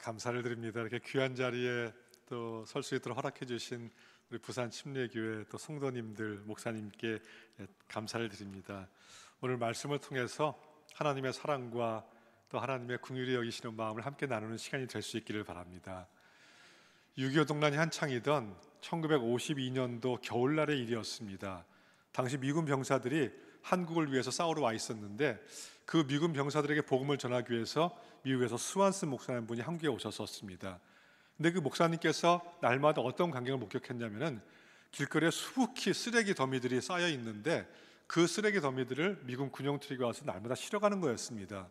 감사를 드립니다. 이렇게 귀한 자리에 또 설 수 있도록 허락해 주신 우리 부산 침례교회 또 성도님들, 목사님께 감사를 드립니다. 오늘 말씀을 통해서 하나님의 사랑과 또 하나님의 긍휼히 여기시는 마음을 함께 나누는 시간이 될 수 있기를 바랍니다. 6.25 동란이 한창이던 1952년도 겨울날의 일이었습니다. 당시 미군 병사들이 한국을 위해서 싸우러 와 있었는데 그 미군 병사들에게 복음을 전하기 위해서 미국에서 스완스 목사님 분이 한국에 오셨었습니다. 근데 그 목사님께서 날마다 어떤 광경을 목격했냐면은 길거리에 수북히 쓰레기 더미들이 쌓여 있는데 그 쓰레기 더미들을 미군 군용트럭이 와서 날마다 실어가는 거였습니다.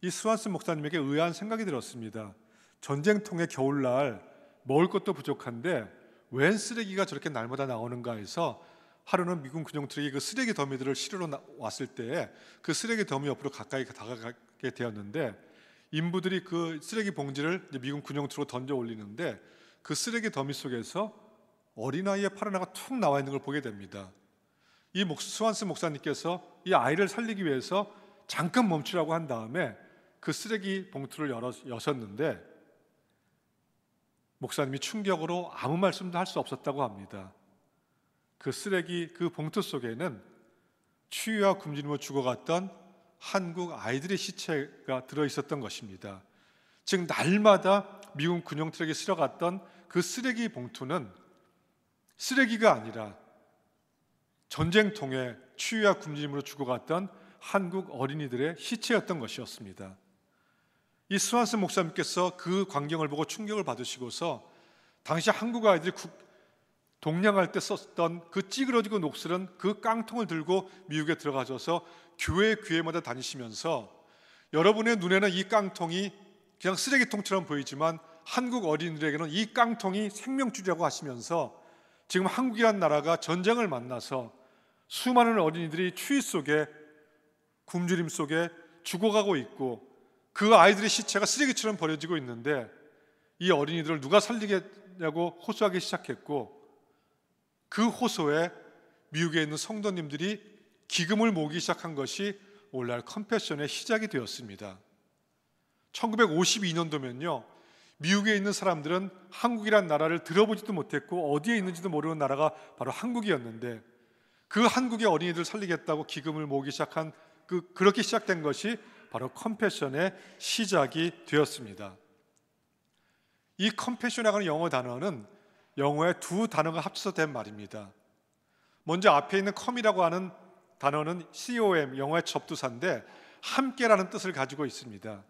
이 스완스 목사님에게 의아한 생각이 들었습니다. 전쟁통에 겨울날 먹을 것도 부족한데 웬 쓰레기가 저렇게 날마다 나오는가 해서 하루는 미군 군용트럭이 그 쓰레기 더미들을 실으러 왔을 때 그 쓰레기 더미 옆으로 가까이 다가가게 되었는데 인부들이 그 쓰레기 봉지를 미군 군용트럭으로 던져 올리는데 그 쓰레기 더미 속에서 어린아이의 팔 하나가 툭 나와 있는 걸 보게 됩니다. 이 스완스 목사님께서 이 아이를 살리기 위해서 잠깐 멈추라고 한 다음에 그 쓰레기 봉투를 여셨는데 목사님이 충격으로 아무 말씀도 할 수 없었다고 합니다. 그 봉투 속에는 추위와 굶주림으로 죽어갔던 한국 아이들의 시체가 들어있었던 것입니다. 즉 날마다 미군 군용트럭에 실어갔던 그 쓰레기 봉투는 쓰레기가 아니라 전쟁통에 추위와 굶주림으로 죽어갔던 한국 어린이들의 시체였던 것이었습니다. 이 스완스 목사님께서 그 광경을 보고 충격을 받으시고서 당시 한국 아이들이 동냥할 때 썼던 그 찌그러지고 녹슬은 그 깡통을 들고 미국에 들어가셔서 교회마다 다니시면서 여러분의 눈에는 이 깡통이 그냥 쓰레기통처럼 보이지만 한국 어린이들에게는 이 깡통이 생명줄이라고 하시면서 지금 한국이란 나라가 전쟁을 만나서 수많은 어린이들이 추위 속에 굶주림 속에 죽어가고 있고 그 아이들의 시체가 쓰레기처럼 버려지고 있는데 이 어린이들을 누가 살리겠냐고 호소하기 시작했고 그 호소에 미국에 있는 성도님들이 기금을 모으기 시작한 것이 오늘날 컴패션의 시작이 되었습니다. 1952년도면요 미국에 있는 사람들은 한국이란 나라를 들어보지도 못했고 어디에 있는지도 모르는 나라가 바로 한국이었는데 그 한국의 어린이들을 살리겠다고 기금을 모으기 시작한 그렇게 시작된 것이 바로 컴패션의 시작이 되었습니다. 이 컴패션이라고 하는 영어 단어는 영어의 두 단어가 합쳐서 된 말입니다. 먼저 앞에 있는 컴이라고 하는 단어는 COM, 영어의 접두사인데 함께라는 뜻을 가지고 있습니다.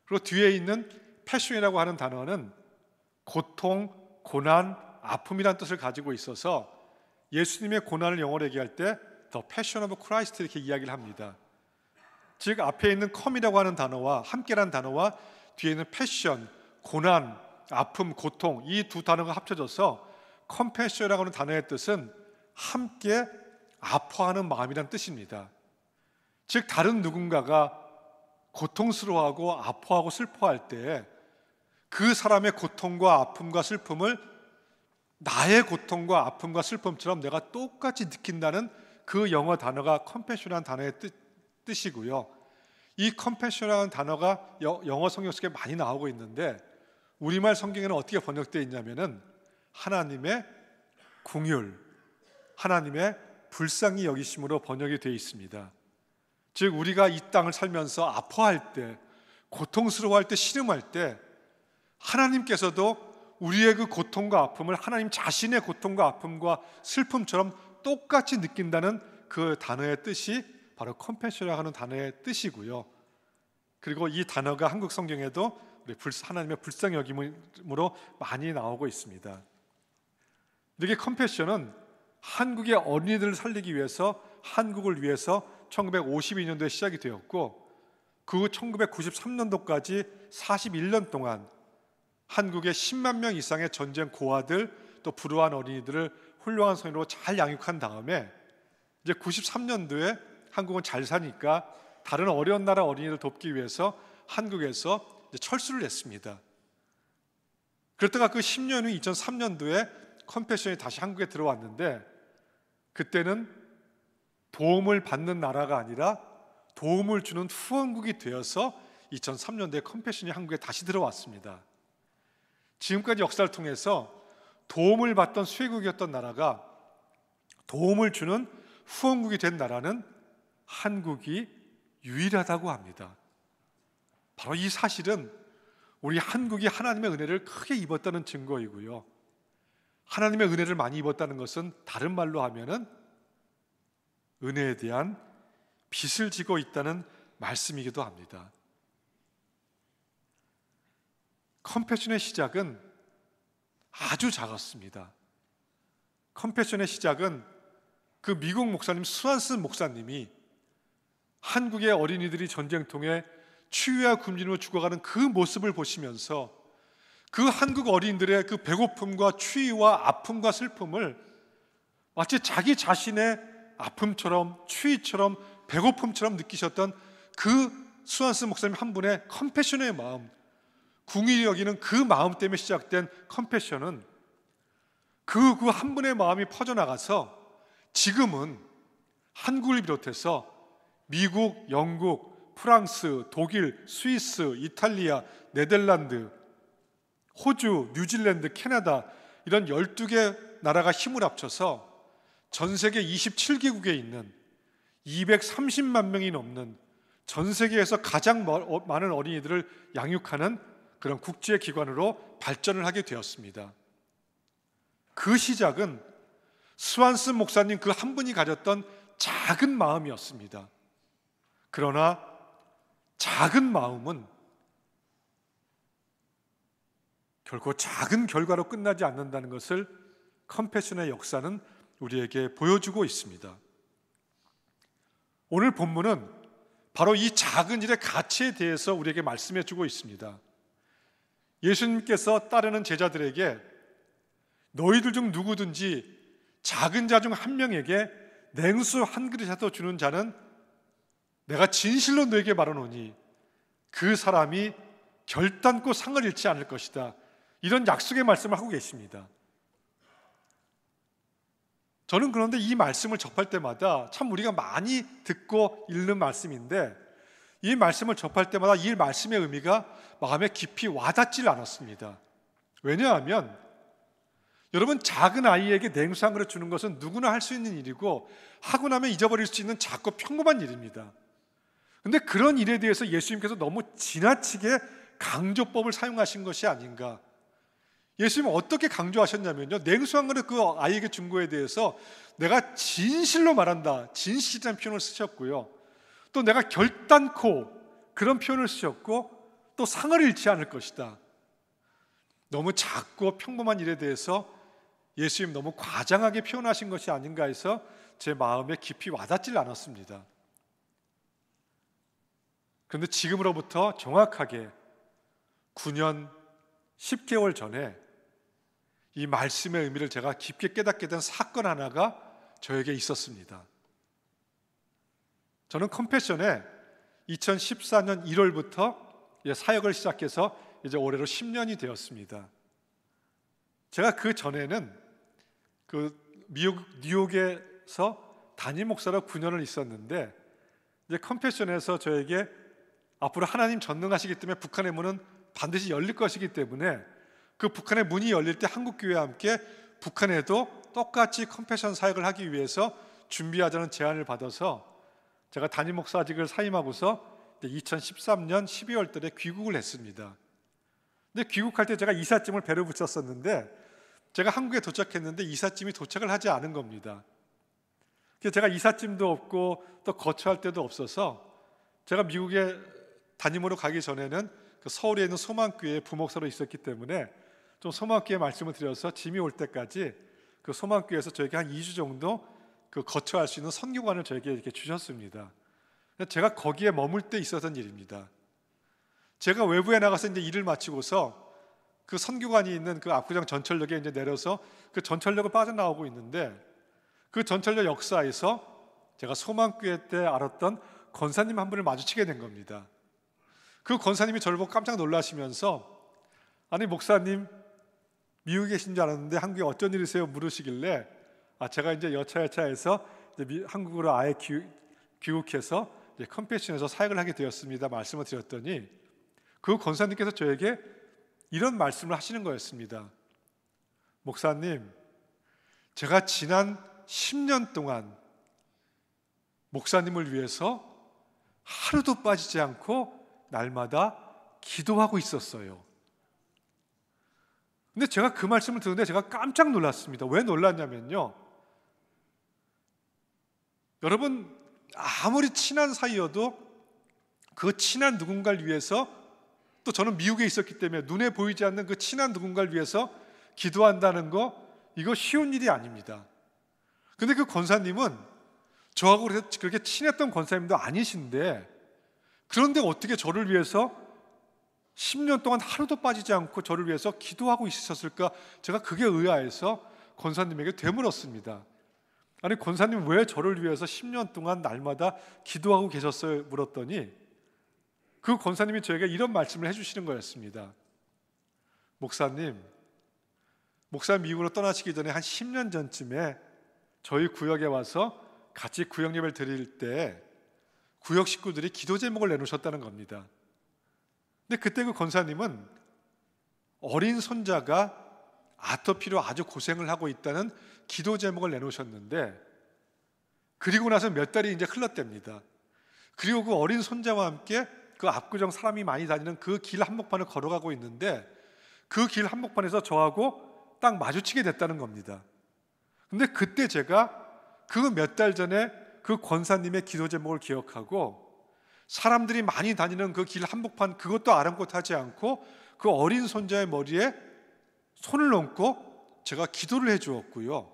그리고 뒤에 있는 패션이라고 하는 단어는 고통, 고난, 아픔이라는 뜻을 가지고 있어서 예수님의 고난을 영어로 얘기할 때 The Passion of Christ 이렇게 이야기를 합니다. 즉 앞에 있는 컴이라고 하는 단어와 함께라는 단어와 뒤에 있는 패션, 고난, 아픔, 고통 이 두 단어가 합쳐져서 컴패션이라고 하는 단어의 뜻은 함께 아파하는 마음이란 뜻입니다. 즉 다른 누군가가 고통스러워하고 아파하고 슬퍼할 때 그 사람의 고통과 아픔과 슬픔을 나의 고통과 아픔과 슬픔처럼 내가 똑같이 느낀다는 그 영어 단어가 컴패션이라는 단어의 뜻이고요. 이 컴패션이라는 단어가 영어 성경 속에 많이 나오고 있는데 우리말 성경에는 어떻게 번역되어 있냐면은 하나님의 긍휼, 하나님의 불쌍히 여기심으로 번역이 되어 있습니다. 즉 우리가 이 땅을 살면서 아파할 때, 고통스러워할 때, 신음할 때 하나님께서도 우리의 그 고통과 아픔을 하나님 자신의 고통과 아픔과 슬픔처럼 똑같이 느낀다는 그 단어의 뜻이 바로 컴패션이라고 하는 단어의 뜻이고요. 그리고 이 단어가 한국 성경에도 하나님의 불쌍히 여김으로 많이 나오고 있습니다. 이렇게 컴패션은 한국의 어린이들을 살리기 위해서 한국을 위해서 1952년도에 시작이 되었고 그 후 1993년도까지 41년 동안 한국의 10만 명 이상의 전쟁 고아들 또 불우한 어린이들을 훌륭한 성인으로 잘 양육한 다음에 이제 93년도에 한국은 잘 사니까 다른 어려운 나라 어린이를 돕기 위해서 한국에서 이제 철수를 했습니다. 그러다가 그 10년 후 2003년도에 컴패션이 다시 한국에 들어왔는데 그때는 도움을 받는 나라가 아니라 도움을 주는 후원국이 되어서 2003년도에 컴패션이 한국에 다시 들어왔습니다. 지금까지 역사를 통해서 도움을 받던 수혜국이었던 나라가 도움을 주는 후원국이 된 나라는 한국이 유일하다고 합니다. 바로 이 사실은 우리 한국이 하나님의 은혜를 크게 입었다는 증거이고요. 하나님의 은혜를 많이 입었다는 것은 다른 말로 하면은 은혜에 대한 빚을 지고 있다는 말씀이기도 합니다. 컴패션의 시작은 아주 작았습니다. 컴패션의 시작은 그 미국 목사님 스완슨 목사님이 한국의 어린이들이 전쟁통에 추위와 굶주림으로 죽어가는 그 모습을 보시면서 그 한국 어린이들의 그 배고픔과 추위와 아픔과 슬픔을 마치 자기 자신의 아픔처럼 추위처럼 배고픔처럼 느끼셨던 그 스완슨 목사님 한 분의 컴패션의 마음, 궁일이 여기는 그 마음 때문에 시작된 컴패션은 그 한 분의 마음이 퍼져나가서 지금은 한국을 비롯해서 미국, 영국, 프랑스, 독일, 스위스, 이탈리아, 네덜란드, 호주, 뉴질랜드, 캐나다 이런 12개 나라가 힘을 합쳐서 전 세계 27개국에 있는 230만 명이 넘는 전 세계에서 가장 많은 어린이들을 양육하는 그런 국제기관으로 발전을 하게 되었습니다. 그 시작은 스완슨 목사님 그 한 분이 가졌던 작은 마음이었습니다. 그러나 작은 마음은 결코 작은 결과로 끝나지 않는다는 것을 컴패션의 역사는 우리에게 보여주고 있습니다. 오늘 본문은 바로 이 작은 일의 가치에 대해서 우리에게 말씀해 주고 있습니다. 예수님께서 따르는 제자들에게 너희들 중 누구든지 작은 자 중 한 명에게 냉수 한 그릇이라도 주는 자는 내가 진실로 너에게 말하노니 그 사람이 결단코 상을 잃지 않을 것이다. 이런 약속의 말씀을 하고 계십니다. 저는 그런데 이 말씀을 접할 때마다 참 우리가 많이 듣고 읽는 말씀인데 이 말씀을 접할 때마다 이 말씀의 의미가 마음에 깊이 와닿질 않았습니다. 왜냐하면 여러분, 작은 아이에게 냉수 한 그릇 주는 것은 누구나 할 수 있는 일이고 하고 나면 잊어버릴 수 있는 작고 평범한 일입니다. 그런데 그런 일에 대해서 예수님께서 너무 지나치게 강조법을 사용하신 것이 아닌가. 예수님은 어떻게 강조하셨냐면요, 냉수 한 그릇 그 아이에게 준 거에 대해서 내가 진실로 말한다, 진실이라는 표현을 쓰셨고요, 또 내가 결단코 그런 표현을 쓰셨고 또 상을 잃지 않을 것이다. 너무 작고 평범한 일에 대해서 예수님 너무 과장하게 표현하신 것이 아닌가 해서 제 마음에 깊이 와닿질 않았습니다. 그런데 지금으로부터 정확하게 9년 10개월 전에 이 말씀의 의미를 제가 깊게 깨닫게 된 사건 하나가 저에게 있었습니다. 저는 컴패션에 2014년 1월부터 사역을 시작해서 이제 올해로 10년이 되었습니다. 제가 그 전에는 뉴욕에서 담임 목사로 9년을 있었는데 이제 컴패션에서 저에게 앞으로 하나님 전능하시기 때문에 북한의 문은 반드시 열릴 것이기 때문에 그 북한의 문이 열릴 때 한국교회와 함께 북한에도 똑같이 컴패션 사역을 하기 위해서 준비하자는 제안을 받아서 제가 담임 목사직을 사임하고서 2013년 12월 달에 귀국을 했습니다. 근데 귀국할 때 제가 이삿짐을 배로 붙였었는데 제가 한국에 도착했는데 이삿짐이 도착을 하지 않은 겁니다. 그래서 제가 이삿짐도 없고 또 거처할 데도 없어서 제가 미국에 담임으로 가기 전에는 그 서울에 있는 소망교회에 부목사로 있었기 때문에 좀 소망교회 말씀을 드려서 짐이 올 때까지 그 소망교회에서 저에게 한 2주 정도 그 거처할 수 있는 선교관을 저에게 이렇게 주셨습니다. 제가 거기에 머물 때 있었던 일입니다. 제가 외부에 나가서 이제 일을 마치고서 그 선교관이 있는 그 압구정 전철역에 이제 내려서 그 전철역을 빠져나오고 있는데 그 전철역 역사에서 제가 소망교회 때 알았던 권사님 한 분을 마주치게 된 겁니다. 그 권사님이 저를 보고 깜짝 놀라시면서 아니 목사님 미국에 계신 줄 알았는데 한국에 어쩐 일이세요? 물으시길래 제가 이제 여차여차해서 이제 한국으로 아예 귀국해서 이제 컴패션에서 사역을 하게 되었습니다. 말씀을 드렸더니 그 권사님께서 저에게 이런 말씀을 하시는 거였습니다. 목사님, 제가 지난 10년 동안 목사님을 위해서 하루도 빠지지 않고 날마다 기도하고 있었어요. 근데 제가 그 말씀을 듣는데 제가 깜짝 놀랐습니다. 왜 놀랐냐면요, 여러분, 아무리 친한 사이여도 그 친한 누군가를 위해서, 또 저는 미국에 있었기 때문에 눈에 보이지 않는 그 친한 누군가를 위해서 기도한다는 거, 이거 쉬운 일이 아닙니다. 근데 그 권사님은 저하고 그렇게 친했던 권사님도 아니신데, 그런데 어떻게 저를 위해서 10년 동안 하루도 빠지지 않고 저를 위해서 기도하고 있으셨을까? 제가 그게 의아해서 권사님에게 되물었습니다. 아니, 권사님 왜 저를 위해서 10년 동안 날마다 기도하고 계셨어요? 물었더니 그 권사님이 저에게 이런 말씀을 해주시는 거였습니다. 목사님 미국으로 떠나시기 전에 한 10년 전쯤에 저희 구역에 와서 같이 구역 예배를 드릴 때 구역 식구들이 기도 제목을 내놓으셨다는 겁니다. 근데 그때 그 권사님은 어린 손자가 아토피로 아주 고생을 하고 있다는 기도 제목을 내놓으셨는데, 그리고 나서 몇 달이 이제 흘렀답니다. 그리고 그 어린 손자와 함께 그 압구정 사람이 많이 다니는 그 길 한복판을 걸어가고 있는데, 그 길 한복판에서 저하고 딱 마주치게 됐다는 겁니다. 근데 그때 제가 그 몇 달 전에 그 권사님의 기도 제목을 기억하고, 사람들이 많이 다니는 그 길 한복판 그것도 아랑곳하지 않고 그 어린 손자의 머리에 손을 얹고 제가 기도를 해 주었고요.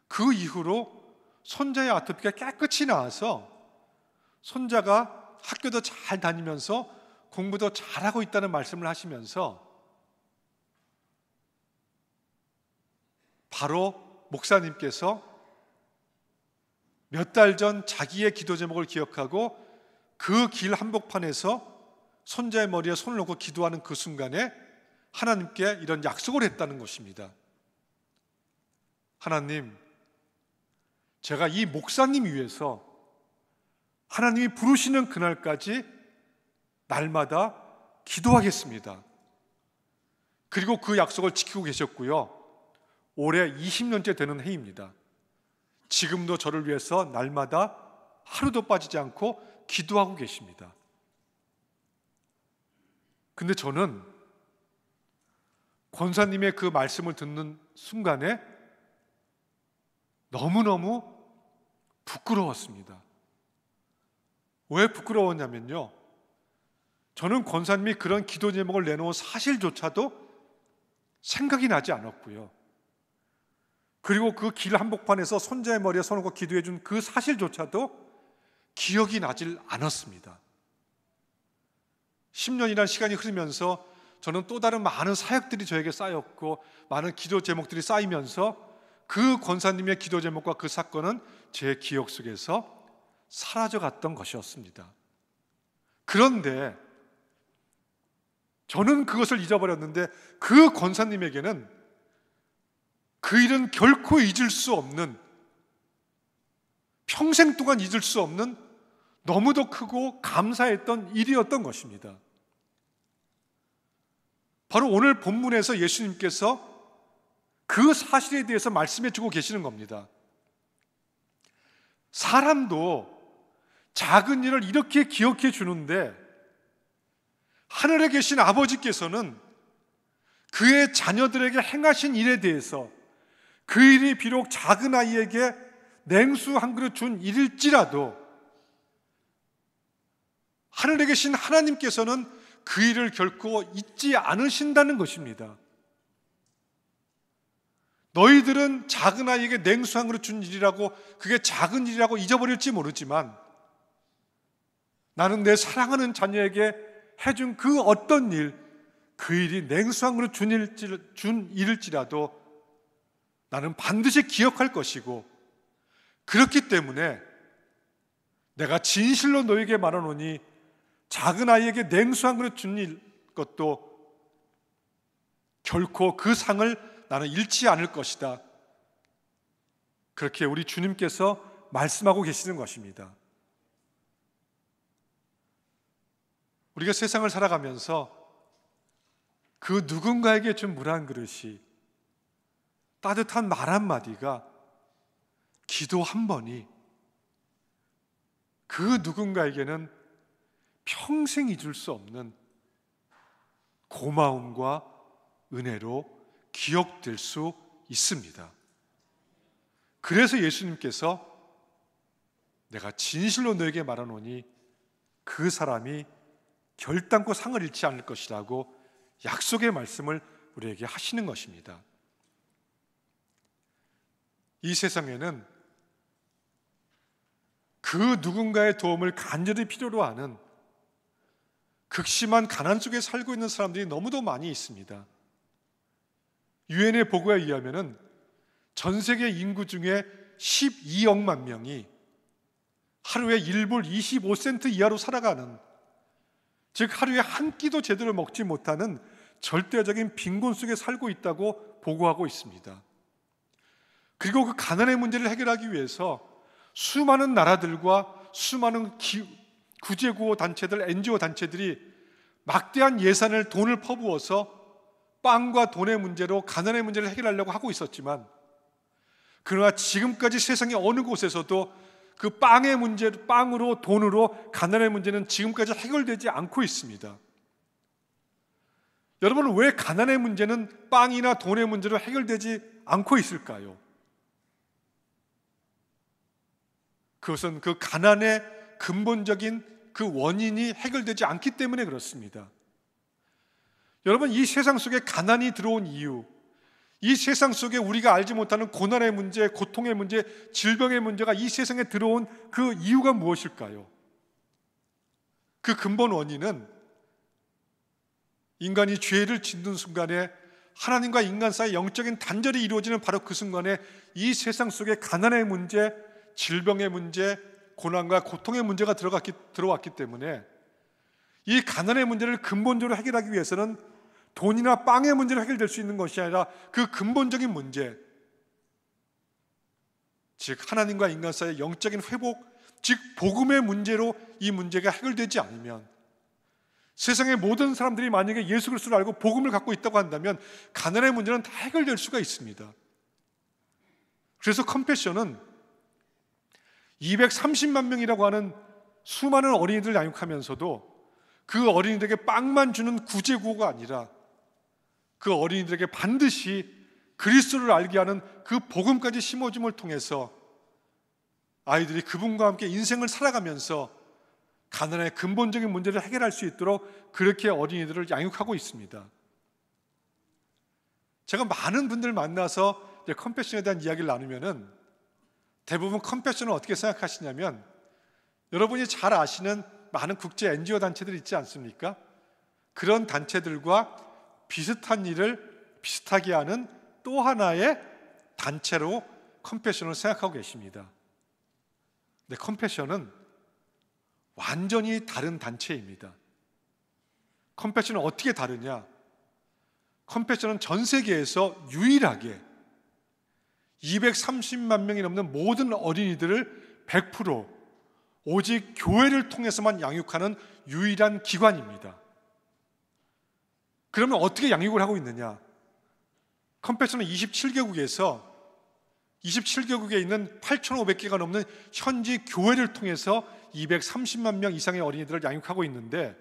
그 이후로 손자의 아토피가 깨끗이 나아서 손자가 학교도 잘 다니면서 공부도 잘하고 있다는 말씀을 하시면서, 바로 목사님께서 몇 달 전 자기의 기도 제목을 기억하고 그 길 한복판에서 손자의 머리에 손을 놓고 기도하는 그 순간에 하나님께 이런 약속을 했다는 것입니다. 하나님, 제가 이 목사님 위해서 하나님이 부르시는 그날까지 날마다 기도하겠습니다. 그리고 그 약속을 지키고 계셨고요. 올해 20년째 되는 해입니다. 지금도 저를 위해서 날마다 하루도 빠지지 않고 기도하고 계십니다. 근데 저는 권사님의 그 말씀을 듣는 순간에 너무너무 부끄러웠습니다. 왜 부끄러웠냐면요, 저는 권사님이 그런 기도 제목을 내놓은 사실조차도 생각이 나지 않았고요, 그리고 그 길 한복판에서 손자의 머리에 손을 얹고 기도해 준 그 사실조차도 기억이 나질 않았습니다. 10년이라는 시간이 흐르면서 저는 또 다른 많은 사역들이 저에게 쌓였고 많은 기도 제목들이 쌓이면서 그 권사님의 기도 제목과 그 사건은 제 기억 속에서 사라져갔던 것이었습니다. 그런데 저는 그것을 잊어버렸는데, 그 권사님에게는 그 일은 결코 잊을 수 없는, 평생 동안 잊을 수 없는 너무도 크고 감사했던 일이었던 것입니다. 바로 오늘 본문에서 예수님께서 그 사실에 대해서 말씀해 주고 계시는 겁니다. 사람도 작은 일을 이렇게 기억해 주는데, 하늘에 계신 아버지께서는 그의 자녀들에게 행하신 일에 대해서, 그 일이 비록 작은 아이에게 냉수 한 그릇 준 일일지라도 하늘에 계신 하나님께서는 그 일을 결코 잊지 않으신다는 것입니다. 너희들은 작은 아이에게 냉수 한 그릇 준 일이라고, 그게 작은 일이라고 잊어버릴지 모르지만, 나는 내 사랑하는 자녀에게 해준 그 어떤 일, 그 일이 냉수 한 그릇 준 일일지라도 나는 반드시 기억할 것이고, 그렇기 때문에 내가 진실로 너에게 말하노니 작은 아이에게 냉수 한 그릇 준 것도 결코 그 상을 나는 잃지 않을 것이다. 그렇게 우리 주님께서 말씀하고 계시는 것입니다. 우리가 세상을 살아가면서 그 누군가에게 준 물 한 그릇이, 따뜻한 말 한마디가, 기도 한 번이 그 누군가에게는 평생 잊을 수 없는 고마움과 은혜로 기억될 수 있습니다. 그래서 예수님께서 내가 진실로 너에게 말하노니 그 사람이 결단코 상을 잃지 않을 것이라고 약속의 말씀을 우리에게 하시는 것입니다. 이 세상에는 그 누군가의 도움을 간절히 필요로 하는 극심한 가난 속에 살고 있는 사람들이 너무도 많이 있습니다. 유엔의 보고에 의하면 전 세계 인구 중에 12억만 명이 하루에 1불 25센트 이하로 살아가는, 즉 하루에 한 끼도 제대로 먹지 못하는 절대적인 빈곤 속에 살고 있다고 보고하고 있습니다. 그리고 그 가난의 문제를 해결하기 위해서 수많은 나라들과 수많은 구제구호 단체들, NGO 단체들이 막대한 예산을, 돈을 퍼부어서 빵과 돈의 문제로 가난의 문제를 해결하려고 하고 있었지만, 그러나 지금까지 세상의 어느 곳에서도 그 빵의 문제, 빵으로, 돈으로 가난의 문제는 지금까지 해결되지 않고 있습니다. 여러분, 왜 가난의 문제는 빵이나 돈의 문제로 해결되지 않고 있을까요? 그것은 그 가난의 근본적인 그 원인이 해결되지 않기 때문에 그렇습니다. 여러분, 이 세상 속에 가난이 들어온 이유, 이 세상 속에 우리가 알지 못하는 고난의 문제, 고통의 문제, 질병의 문제가 이 세상에 들어온 그 이유가 무엇일까요? 그 근본 원인은 인간이 죄를 짓는 순간에 하나님과 인간 사이 영적인 단절이 이루어지는 바로 그 순간에 이 세상 속에 가난의 문제, 질병의 문제, 고난과 고통의 문제가 들어왔기 때문에 이 가난의 문제를 근본적으로 해결하기 위해서는 돈이나 빵의 문제로 해결될 수 있는 것이 아니라 그 근본적인 문제, 즉 하나님과 인간 사이의 영적인 회복, 즉 복음의 문제로 이 문제가 해결되지 않으면, 세상의 모든 사람들이 만약에 예수 그리스도를 알고 복음을 갖고 있다고 한다면 가난의 문제는 다 해결될 수가 있습니다. 그래서 컴패션은 230만 명이라고 하는 수많은 어린이들을 양육하면서도 그 어린이들에게 빵만 주는 구제구호가 아니라 그 어린이들에게 반드시 그리스도를 알게 하는 그 복음까지 심어줌을 통해서 아이들이 그분과 함께 인생을 살아가면서 가난의 근본적인 문제를 해결할 수 있도록 그렇게 어린이들을 양육하고 있습니다. 제가 많은 분들 만나서 컴패션에 대한 이야기를 나누면은 대부분 컴패션을 어떻게 생각하시냐면, 여러분이 잘 아시는 많은 국제 NGO 단체들 있지 않습니까? 그런 단체들과 비슷한 일을 비슷하게 하는 또 하나의 단체로 컴패션을 생각하고 계십니다. 근데 컴패션은 완전히 다른 단체입니다. 컴패션은 어떻게 다르냐? 컴패션은 전 세계에서 유일하게 230만 명이 넘는 모든 어린이들을 100% 오직 교회를 통해서만 양육하는 유일한 기관입니다. 그러면 어떻게 양육을 하고 있느냐? 컴패션은 27개국에 있는 8,500개가 넘는 현지 교회를 통해서 230만 명 이상의 어린이들을 양육하고 있는데,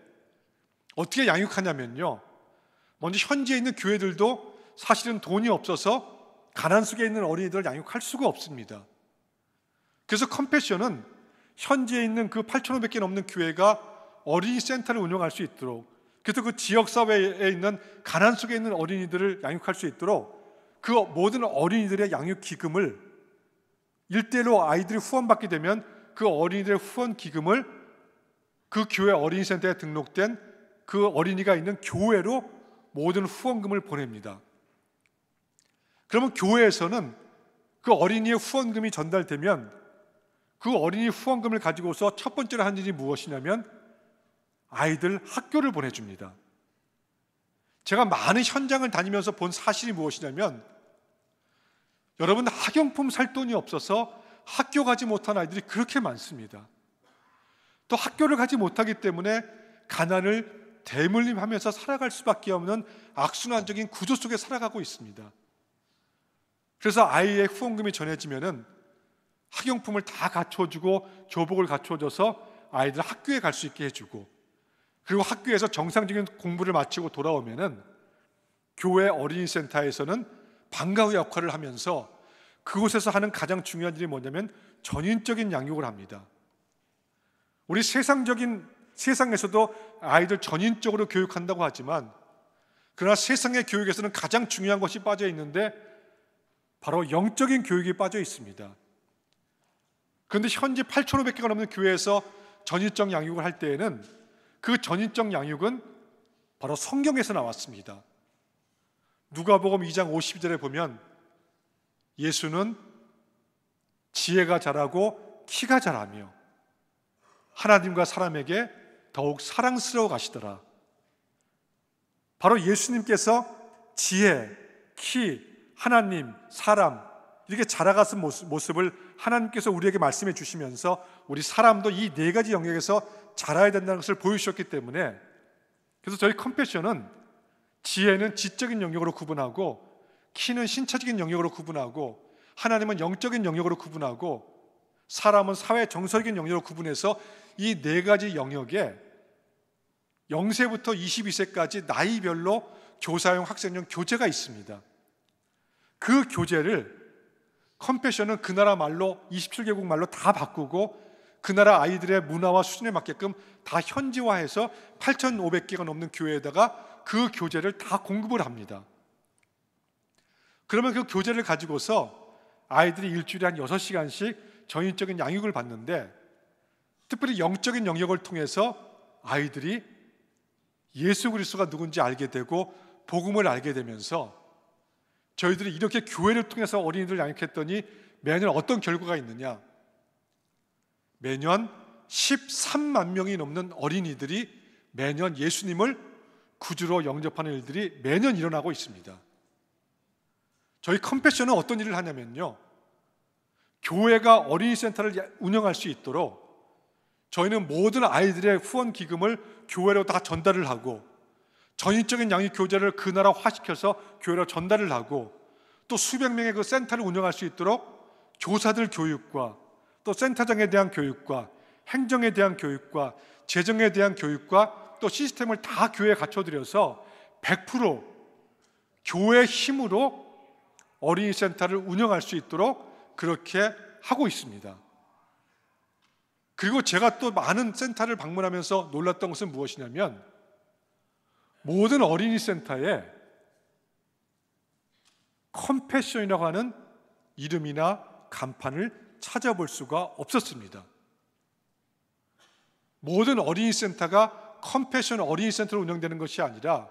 어떻게 양육하냐면요, 먼저 현지에 있는 교회들도 사실은 돈이 없어서 가난 속에 있는 어린이들을 양육할 수가 없습니다. 그래서 컴패션은 현지에 있는 그 8,500개 넘는 교회가 어린이 센터를 운영할 수 있도록, 그래서 그 지역사회에 있는 가난 속에 있는 어린이들을 양육할 수 있도록 그 모든 어린이들의 양육 기금을 일대일로 아이들이 후원받게 되면 그 어린이들의 후원 기금을 그 교회 어린이센터에 등록된 그 어린이가 있는 교회로 모든 후원금을 보냅니다. 그러면 교회에서는 그 어린이의 후원금이 전달되면 그 어린이 후원금을 가지고서 첫 번째로 한 일이 무엇이냐면 아이들 학교를 보내줍니다. 제가 많은 현장을 다니면서 본 사실이 무엇이냐면, 여러분, 학용품 살 돈이 없어서 학교 가지 못한 아이들이 그렇게 많습니다. 또 학교를 가지 못하기 때문에 가난을 대물림하면서 살아갈 수밖에 없는 악순환적인 구조 속에 살아가고 있습니다. 그래서 아이의 후원금이 전해지면은 학용품을 다 갖춰주고 교복을 갖춰줘서 아이들 학교에 갈 수 있게 해주고, 그리고 학교에서 정상적인 공부를 마치고 돌아오면은 교회 어린이센터에서는 방과후 역할을 하면서 그곳에서 하는 가장 중요한 일이 뭐냐면 전인적인 양육을 합니다. 우리 세상에서도 아이들 전인적으로 교육한다고 하지만, 그러나 세상의 교육에서는 가장 중요한 것이 빠져 있는데 바로 영적인 교육이 빠져 있습니다. 그런데 현재 8,500개가 넘는 교회에서 전인적 양육을 할 때에는 그 전인적 양육은 바로 성경에서 나왔습니다. 누가복음 2장 52절에 보면 예수는 지혜가 자라고 키가 자라며 하나님과 사람에게 더욱 사랑스러워 가시더라. 바로 예수님께서 지혜, 키, 하나님, 사람 이렇게 자라가는 모습을 하나님께서 우리에게 말씀해 주시면서 우리 사람도 이 네 가지 영역에서 자라야 된다는 것을 보여주셨기 때문에, 그래서 저희 컴패션은 지혜는 지적인 영역으로 구분하고, 키는 신체적인 영역으로 구분하고, 하나님은 영적인 영역으로 구분하고, 사람은 사회 정서적인 영역으로 구분해서 이 네 가지 영역에 0세부터 22세까지 나이별로 교사용, 학생용 교재가 있습니다. 그 교재를 컴패션은 그 나라 말로 27개국 말로 다 바꾸고 그 나라 아이들의 문화와 수준에 맞게끔 다 현지화해서 8,500개가 넘는 교회에다가 그 교재를 다 공급을 합니다. 그러면 그 교재를 가지고서 아이들이 일주일에 한 6시간씩 전인적인 양육을 받는데, 특별히 영적인 영역을 통해서 아이들이 예수 그리스도가 누군지 알게 되고 복음을 알게 되면서, 저희들이 이렇게 교회를 통해서 어린이들 양육했더니 매년 어떤 결과가 있느냐, 매년 13만 명이 넘는 어린이들이 매년 예수님을 구주로 영접하는 일들이 매년 일어나고 있습니다. 저희 컴패션은 어떤 일을 하냐면요, 교회가 어린이 센터를 운영할 수 있도록 저희는 모든 아이들의 후원 기금을 교회로 다 전달을 하고, 전인적인 양육 교재를 그 나라화시켜서 교회로 전달을 하고, 또 수백 명의 그 센터를 운영할 수 있도록 교사들 교육과 또 센터장에 대한 교육과 행정에 대한 교육과 재정에 대한 교육과 또 시스템을 다 교회에 갖춰드려서 100% 교회 힘으로 어린이 센터를 운영할 수 있도록 그렇게 하고 있습니다. 그리고 제가 또 많은 센터를 방문하면서 놀랐던 것은 무엇이냐면, 모든 어린이 센터에 컴패션이라고 하는 이름이나 간판을 찾아볼 수가 없었습니다. 모든 어린이 센터가 컴패션 어린이 센터로 운영되는 것이 아니라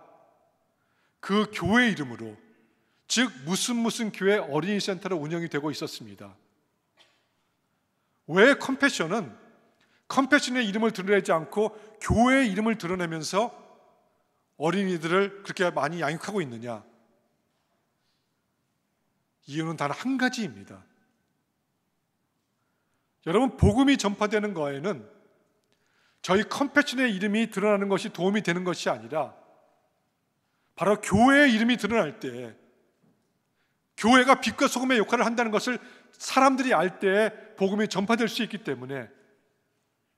그 교회 이름으로, 즉 무슨 교회 어린이 센터로 운영이 되고 있었습니다. 왜 컴패션의 이름을 드러내지 않고 교회의 이름을 드러내면서 어린이들을 그렇게 많이 양육하고 있느냐? 이유는 단 한 가지입니다. 여러분, 복음이 전파되는 거에는 저희 컴패션의 이름이 드러나는 것이 도움이 되는 것이 아니라, 바로 교회의 이름이 드러날 때, 교회가 빛과 소금의 역할을 한다는 것을 사람들이 알 때 복음이 전파될 수 있기 때문에,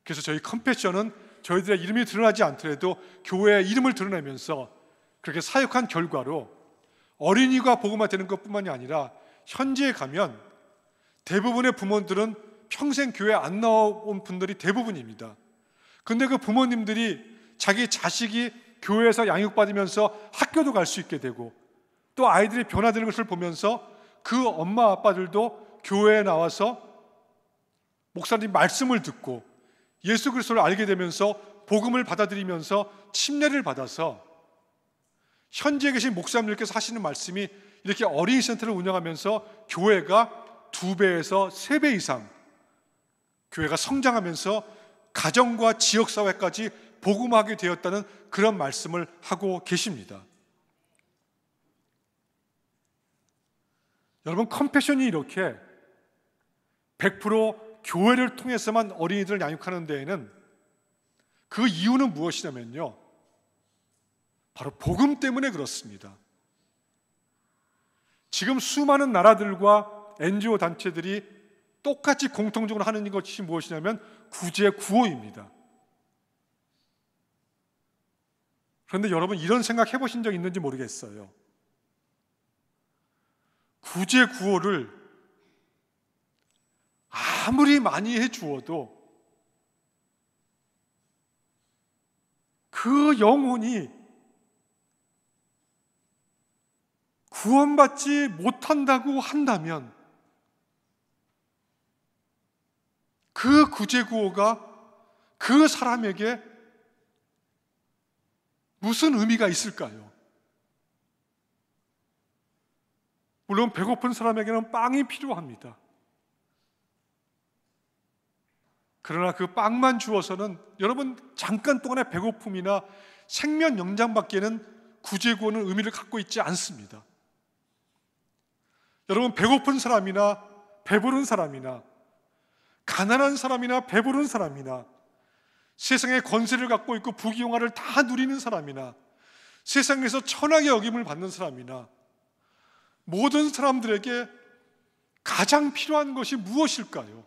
그래서 저희 컴패션은 저희들의 이름이 드러나지 않더라도 교회의 이름을 드러내면서 그렇게 사역한 결과로 어린이가 복음화되는 것뿐만이 아니라, 현지에 가면 대부분의 부모들은 평생 교회 안 나온 분들이 대부분입니다. 근데 그 부모님들이 자기 자식이 교회에서 양육받으면서 학교도 갈 수 있게 되고, 또 아이들이 변화되는 것을 보면서 그 엄마 아빠들도 교회에 나와서 목사님 말씀을 듣고 예수 그리스도를 알게 되면서 복음을 받아들이면서 침례를 받아서, 현지에 계신 목사님들께서 하시는 말씀이 이렇게 어린이 센터를 운영하면서 교회가 2배에서 3배 이상 교회가 성장하면서 가정과 지역사회까지 복음하게 되었다는 그런 말씀을 하고 계십니다. 여러분, 컴패션이 이렇게 100% 교회를 통해서만 어린이들을 양육하는 데에는 그 이유는 무엇이냐면요, 바로 복음 때문에 그렇습니다. 지금 수많은 나라들과 NGO 단체들이 똑같이 공통적으로 하는 것이 무엇이냐면 구제 구호입니다. 그런데 여러분, 이런 생각 해보신 적 있는지 모르겠어요. 구제 구호를 아무리 많이 해주어도 그 영혼이 구원받지 못한다고 한다면 그 구제 구호가 그 사람에게 무슨 의미가 있을까요? 물론 배고픈 사람에게는 빵이 필요합니다. 그러나 그 빵만 주어서는 여러분, 잠깐 동안의 배고픔이나 생명 연장밖에는 구제 구호는 의미를 갖고 있지 않습니다. 여러분, 배고픈 사람이나 배부른 사람이나 가난한 사람이나 배부른 사람이나 세상의 권세를 갖고 있고 부귀영화를 다 누리는 사람이나 세상에서 천하의 여김을 받는 사람이나 모든 사람들에게 가장 필요한 것이 무엇일까요?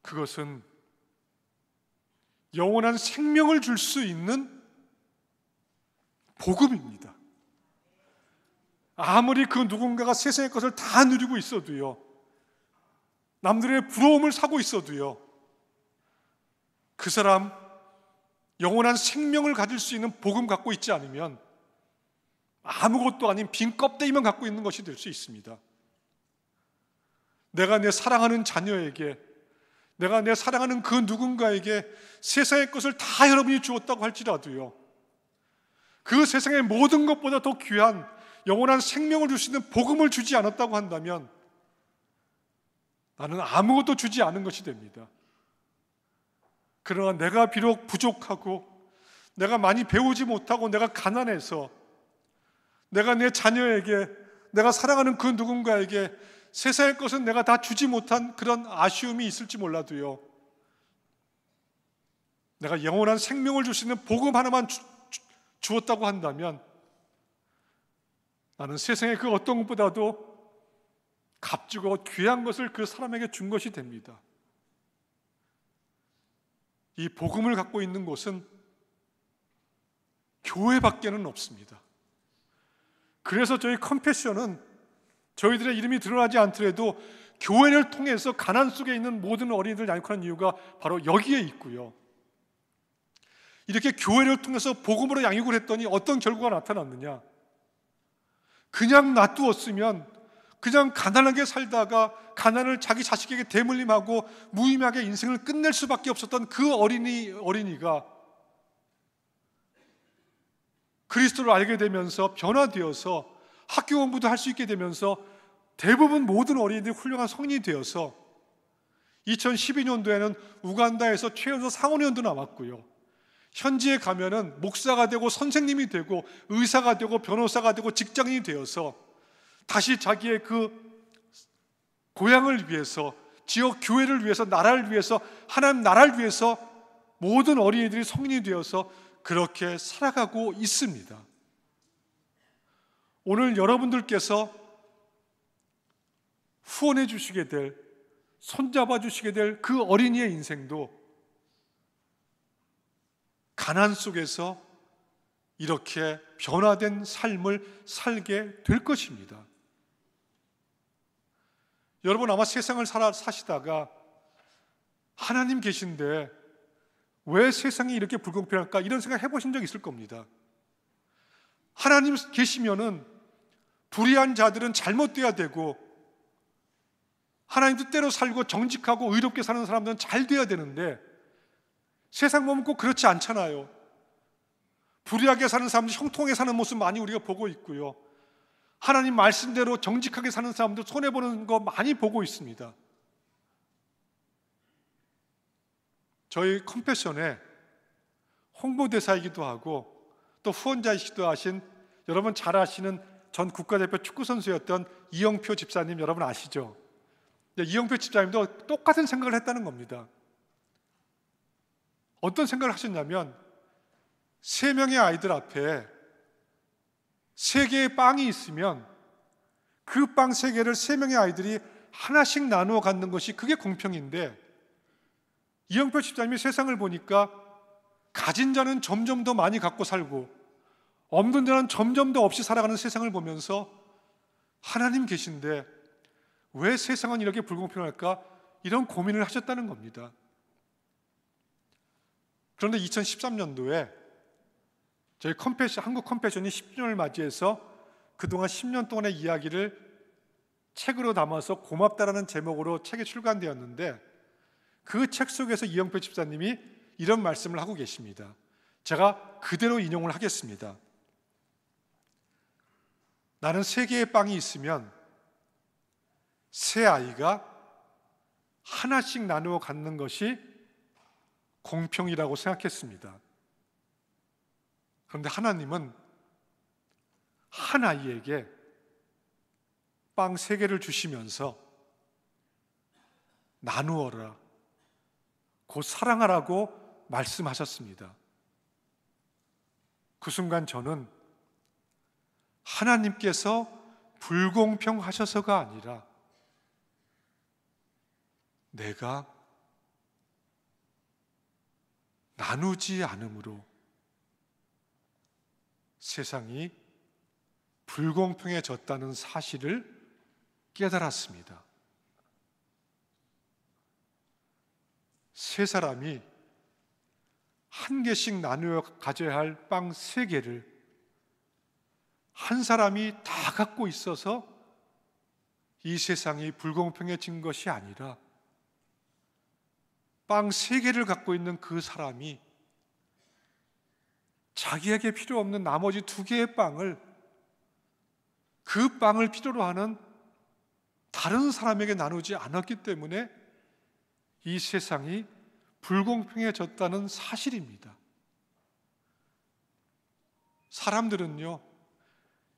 그것은 영원한 생명을 줄 수 있는 복음입니다. 아무리 그 누군가가 세상의 것을 다 누리고 있어도요, 남들의 부러움을 사고 있어도요, 그 사람 영원한 생명을 가질 수 있는 복음 갖고 있지 않으면 아무것도 아닌 빈 껍데기만 갖고 있는 것이 될 수 있습니다. 내가 내 사랑하는 자녀에게, 내가 내 사랑하는 그 누군가에게 세상의 것을 다 여러분이 주었다고 할지라도요, 그 세상의 모든 것보다 더 귀한 영원한 생명을 줄 수 있는 복음을 주지 않았다고 한다면 나는 아무것도 주지 않은 것이 됩니다. 그러나 내가 비록 부족하고 내가 많이 배우지 못하고 내가 가난해서 내가 내 자녀에게, 내가 사랑하는 그 누군가에게 세상의 것은 내가 다 주지 못한 그런 아쉬움이 있을지 몰라도요, 내가 영원한 생명을 줄 수 있는 복음 하나만 주었다고 한다면 나는 세상의 그 어떤 것보다도 값지고 귀한 것을 그 사람에게 준 것이 됩니다. 이 복음을 갖고 있는 곳은 교회밖에는 없습니다. 그래서 저희 컴패션은 저희들의 이름이 드러나지 않더라도 교회를 통해서 가난 속에 있는 모든 어린이들 양육하는 이유가 바로 여기에 있고요, 이렇게 교회를 통해서 복음으로 양육을 했더니 어떤 결과가 나타났느냐? 그냥 놔두었으면 그냥 가난하게 살다가 가난을 자기 자식에게 대물림하고 무의미하게 인생을 끝낼 수밖에 없었던 그 어린이가 그리스도를 알게 되면서 변화되어서 학교 공부도 할 수 있게 되면서 대부분 모든 어린이들이 훌륭한 성인이 되어서 2012년도에는 우간다에서 최연소 상원의원도 나왔고요, 현지에 가면은 목사가 되고 선생님이 되고 의사가 되고 변호사가 되고 직장인이 되어서 다시 자기의 그 고향을 위해서, 지역 교회를 위해서, 나라를 위해서, 하나님 나라를 위해서 모든 어린이들이 성인이 되어서 그렇게 살아가고 있습니다. 오늘 여러분들께서 후원해 주시게 될, 손잡아 주시게 될 그 어린이의 인생도 가난 속에서 이렇게 변화된 삶을 살게 될 것입니다. 여러분, 아마 세상을 사시다가 하나님 계신데 왜 세상이 이렇게 불공평할까, 이런 생각 해보신 적 있을 겁니다. 하나님 계시면은 불의한 자들은 잘못돼야 되고 하나님 뜻대로 살고 정직하고 의롭게 사는 사람들은 잘 돼야 되는데 세상 보면 꼭 그렇지 않잖아요. 불의하게 사는 사람들, 형통하게 사는 모습 많이 우리가 보고 있고요, 하나님 말씀대로 정직하게 사는 사람들 손해보는 거 많이 보고 있습니다. 저희 컴패션의 홍보대사이기도 하고 또 후원자이시기도 하신, 여러분 잘 아시는 전 국가대표 축구선수였던 이영표 집사님 여러분 아시죠? 이영표 집사님도 똑같은 생각을 했다는 겁니다. 어떤 생각을 하셨냐면 세 명의 아이들 앞에 세 개의 빵이 있으면 그 빵 세 개를 세 명의 아이들이 하나씩 나누어 갖는 것이 그게 공평인데, 이영표 집사님이 세상을 보니까 가진 자는 점점 더 많이 갖고 살고 없는 자는 점점 더 없이 살아가는 세상을 보면서 하나님 계신데 왜 세상은 이렇게 불공평할까? 이런 고민을 하셨다는 겁니다. 그런데 2013년도에 저희 한국 컴패션이 10주년을 맞이해서 그동안 10년 동안의 이야기를 책으로 담아서 고맙다라는 제목으로 책이 출간되었는데, 그 책 속에서 이영표 집사님이 이런 말씀을 하고 계십니다. 제가 그대로 인용을 하겠습니다. 나는 세 개의 빵이 있으면 세 아이가 하나씩 나누어 갖는 것이 공평이라고 생각했습니다. 그런데 하나님은 한 아이에게 빵 세 개를 주시면서 나누어라, 곧 사랑하라고 말씀하셨습니다. 그 순간 저는 하나님께서 불공평하셔서가 아니라 내가 나누지 않음으로 세상이 불공평해졌다는 사실을 깨달았습니다. 세 사람이 한 개씩 나누어 가져야 할 빵 세 개를 한 사람이 다 갖고 있어서 이 세상이 불공평해진 것이 아니라 빵 세 개를 갖고 있는 그 사람이 자기에게 필요 없는 나머지 두 개의 빵을, 그 빵을 필요로 하는 다른 사람에게 나누지 않았기 때문에 이 세상이 불공평해졌다는 사실입니다. 사람들은요,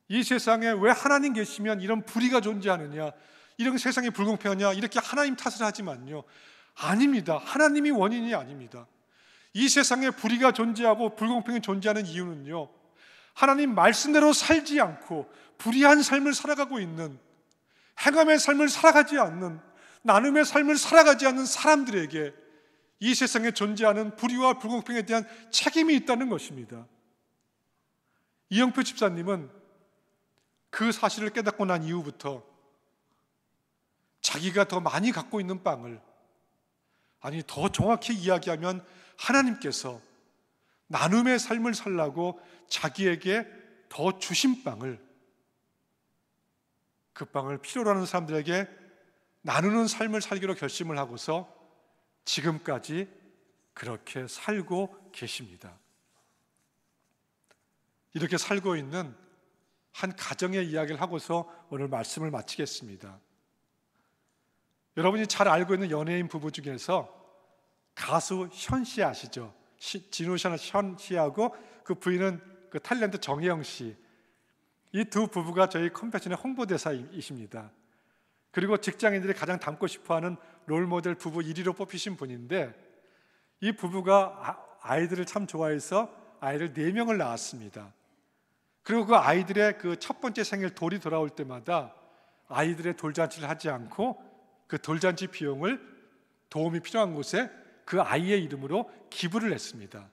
이 세상에 왜 하나님 계시면 이런 불의가 존재하느냐, 이런 세상이 불공평하냐, 이렇게 하나님 탓을 하지만요, 아닙니다. 하나님이 원인이 아닙니다. 이 세상에 불의가 존재하고 불공평이 존재하는 이유는요, 하나님 말씀대로 살지 않고 불의한 삶을 살아가고 있는, 행함의 삶을 살아가지 않는, 나눔의 삶을 살아가지 않는 사람들에게 이 세상에 존재하는 불의와 불공평에 대한 책임이 있다는 것입니다. 이영표 집사님은 그 사실을 깨닫고 난 이후부터 자기가 더 많이 갖고 있는 빵을, 아니 더 정확히 이야기하면 하나님께서 나눔의 삶을 살라고 자기에게 더 주신 빵을, 그 빵을 필요로 하는 사람들에게 나누는 삶을 살기로 결심을 하고서 지금까지 그렇게 살고 계십니다. 이렇게 살고 있는 한 가정의 이야기를 하고서 오늘 말씀을 마치겠습니다. 여러분이 잘 알고 있는 연예인 부부 중에서 가수 현 씨 아시죠? 진우션 현 씨하고 그 부인은 그 탤런트 정혜영 씨, 이 두 부부가 저희 컴패션의 홍보대사이십니다. 그리고 직장인들이 가장 닮고 싶어하는 롤모델 부부 1위로 뽑히신 분인데, 이 부부가 아이들을 참 좋아해서 아이를 4명을 낳았습니다. 그리고 그 아이들의 그 첫 번째 생일 돌이 돌아올 때마다 아이들의 돌잔치를 하지 않고 그 돌잔치 비용을 도움이 필요한 곳에 그 아이의 이름으로 기부를 했습니다.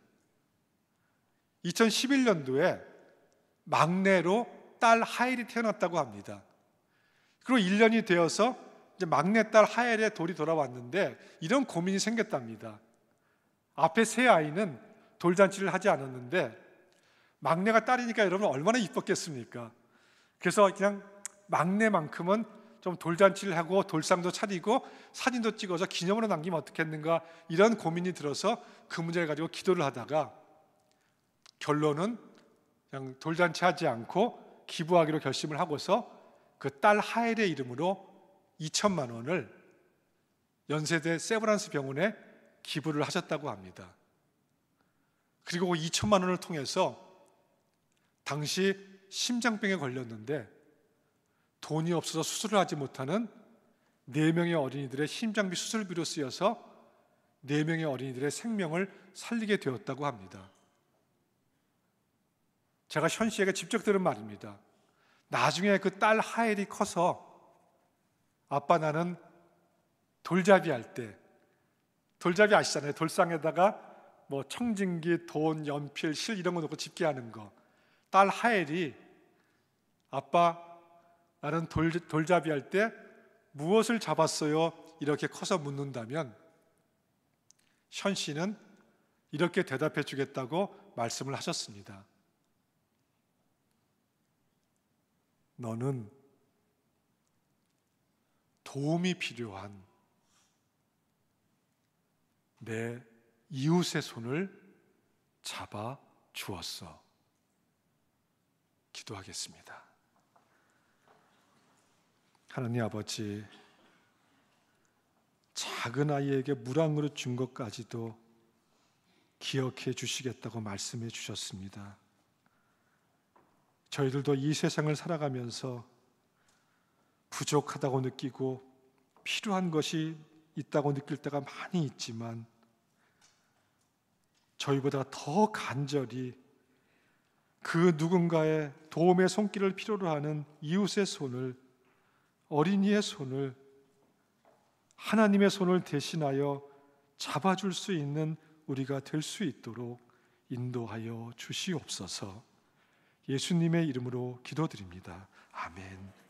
2011년도에 막내로 딸 하엘이 태어났다고 합니다. 그리고 1년이 되어서 이제 막내딸 하엘의 돌이 돌아왔는데 이런 고민이 생겼답니다. 앞에 세 아이는 돌잔치를 하지 않았는데 막내가 딸이니까 여러분 얼마나 이뻤겠습니까? 그래서 그냥 막내만큼은 좀 돌잔치를 하고 돌상도 차리고 사진도 찍어서 기념으로 남기면 어떻겠는가, 이런 고민이 들어서 그 문제를 가지고 기도를 하다가 결론은 그냥 돌잔치 하지 않고 기부하기로 결심을 하고서 그 딸 하엘의 이름으로 2천만 원을 연세대 세브란스 병원에 기부를 하셨다고 합니다. 그리고 그 2천만 원을 통해서 당시 심장병에 걸렸는데 돈이 없어서 수술을 하지 못하는 4명의 어린이들의 심장비 수술비로 쓰여서 4명의 어린이들의 생명을 살리게 되었다고 합니다. 제가 현 씨에게 직접 들은 말입니다. 나중에 그 딸 하엘이 커서 아빠 나는 돌잡이 할 때, 돌잡이 아시잖아요. 돌상에다가 뭐 청진기, 돈, 연필, 실 이런 거 놓고 집게 하는 거. 딸 하엘이 아빠 나는 돌잡이 할 때 무엇을 잡았어요? 이렇게 커서 묻는다면 현 씨는 이렇게 대답해 주겠다고 말씀을 하셨습니다. 너는 도움이 필요한 내 이웃의 손을 잡아 주었어. 기도하겠습니다. 하나님 아버지, 작은 아이에게 물 한 그릇 준 것까지도 기억해 주시겠다고 말씀해 주셨습니다. 저희들도 이 세상을 살아가면서 부족하다고 느끼고 필요한 것이 있다고 느낄 때가 많이 있지만 저희보다 더 간절히 그 누군가의 도움의 손길을 필요로 하는 이웃의 손을, 어린이의 손을, 하나님의 손을 대신하여 잡아줄 수 있는 우리가 될 수 있도록 인도하여 주시옵소서. 예수님의 이름으로 기도드립니다. 아멘.